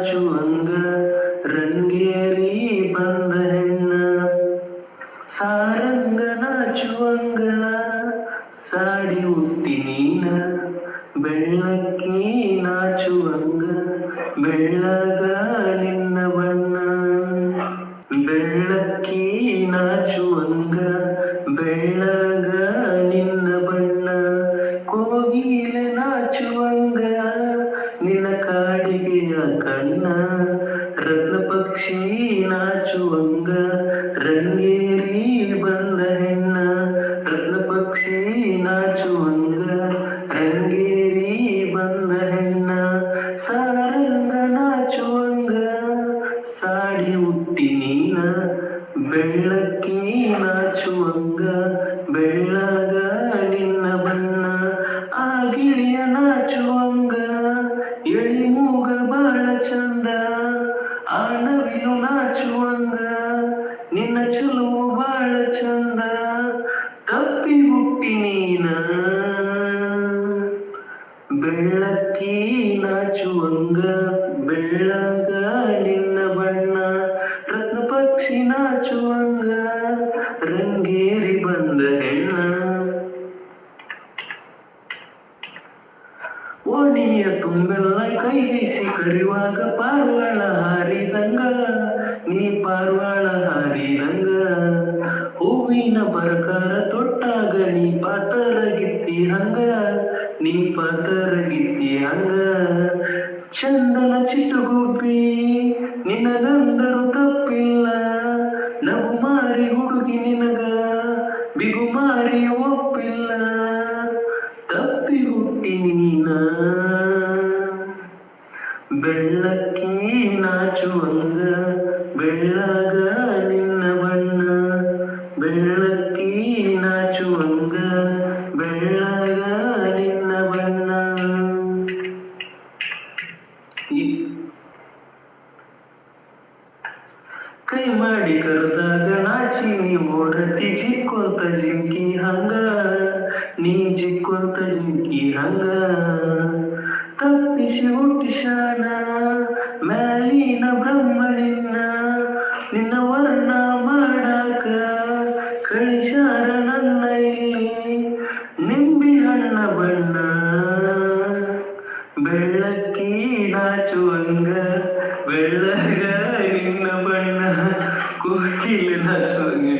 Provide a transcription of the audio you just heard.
ನಾಚುವಂಗ ರಂಗೇರಿ ಬಂದ ಹೆಣ್ಣ ಸಾರಂಗ ನಾಚುವಂಗ ಸಾಡಿ ಹುಟ್ಟಿ ನೀನ ಬೆಳ್ಳಕ್ಕಿ ನಾಚುವಂಗ ಬೆಳ್ಳಗ ನಿನ್ನ ಬಣ್ಣ ಬೆಳ್ಳಕ್ಕಿ ನಾಚುವಂಗ ಬೆಳ್ಳಗ ನಿನ್ನ ಬಣ್ಣ ಕೋಗಿಲೆ ನಾಚುವಂಗ ನಿನ್ನ ಕಾಡಿಗೆಯ ಕಣ್ಣ ರತ್ನ ಪಕ್ಷಿ ನಾಚುವಂಗ ರಂಗೇರಿ ಬಂದ ಹೆಣ್ಣ ರತ್ನ ಪಕ್ಷಿ ನಾಚುವಂಗ ರಂಗೇರಿ ಬಂದ ಹೆಣ್ಣ ಸಾರಂಗ ನಾಚುವಂಗ ಸಾಡಿ ಹುಟ್ಟಿ ನೀನ ಬೆಳ್ಳಕ್ಕಿ ನಾಚುವಂಗ ಬೆಳ್ಳಗ ನಿನ್ನ ಬಣ್ಣ ಆ ಗಿಳಿಯ ನಾಚುವಂಗ ಎಳಿ ಮೂಗ ಬಾಳ ಚಂದ ಆ ನವಿಲು ನಾಚುವಂಗ ನಿನ್ನ ಚಲುವು ಬಾಳ ಚಂದ ತಪ್ಪಿ ಹುಟ್ಟಿ ನೀನ ಬೆಳ್ಳಕ್ಕಿ ನಾಚುವಂಗ ಬೆಳ್ಳಗ ನಿನ್ನ ಬಣ್ಣ ರತ್ನ ಪಕ್ಷಿ ನಾಚುವಂಗ ರಂಗೇರಿ ಬಂದ ಹೆಣ್ಣ ಓಣಿಯ ತುಂಬೆಲ್ಲ ಕೈ ಬೀಸಿ ಕರೆಯುವಾಗ ಪಾರ್ವಾಳ ಹಾರಿದಂಗ ನೀ ಪಾರ್ವಾಳ ಹಾರಿದಂಗ ಹೂವಿನ ಪ್ರಕಾರ ತೊಟ್ಟಾಗ ನೀ ಪಾತರಗಿತ್ತಿ ಹಂಗ ನೀ ಪಾತರಗಿತ್ತಿ ಹಂಗ ಚಂದನ ಚಿಟುಗುಬ್ಬಿ ನಿನಗಂದರು ತಪ್ಪಿಲ್ಲ ನಗುಮಾರಿ ಹುಡುಗಿ ನಿನಗ ಬಿಗುಮಾರಿ ಒಪ್ಪಿಲ್ಲ ತಪ್ಪಿ ಹುಟ್ಟಿ ನೀನ ಬೆಳ್ಳಕ್ಕಿ ನಾಚುವಂಗ ಬೆಳ್ಳಗ ನಿನ್ನ ಬಣ್ಣ ಬೆಳ್ಳಕ್ಕಿ ನಾಚುವಂಗ ಬೆಳ್ಳಗ ನಿನ್ನ ಬಣ್ಣ ಕೈ ಮಾಡಿ ಕರೆದಾಗ ನಾಚಿ ನೀ ಓಡತಿ ಜಿಕ್ಕೊಂತ ಜಿಂಕಿ ಹಂಗ ನೀ ಜಿಕ್ಕೊಂತ ಜಿಂಕಿ ಹಂಗ ತಪ್ಪಿಸಿ ಹುಟ್ಟಿಸಾನ ಮ್ಯಾಲಿನ ಬ್ರಹ್ಮನಿನ್ನ ನಿನ್ನ ವರ್ಣ ಮಾಡಾಕ ಕಳಿಸಾರ ನನ್ನ ಇಲ್ಲಿ ನಿಂಬಿ ಹಣ್ಣ ಬಣ್ಣ ಬೆಳ್ಳಕ್ಕಿ ನಾಚುವಂಗ ಬೆಳ್ಳಗ ನಿನ್ನ ಬಣ್ಣ ಕೋಗಿಲೆ ನಾಚುವಂಗ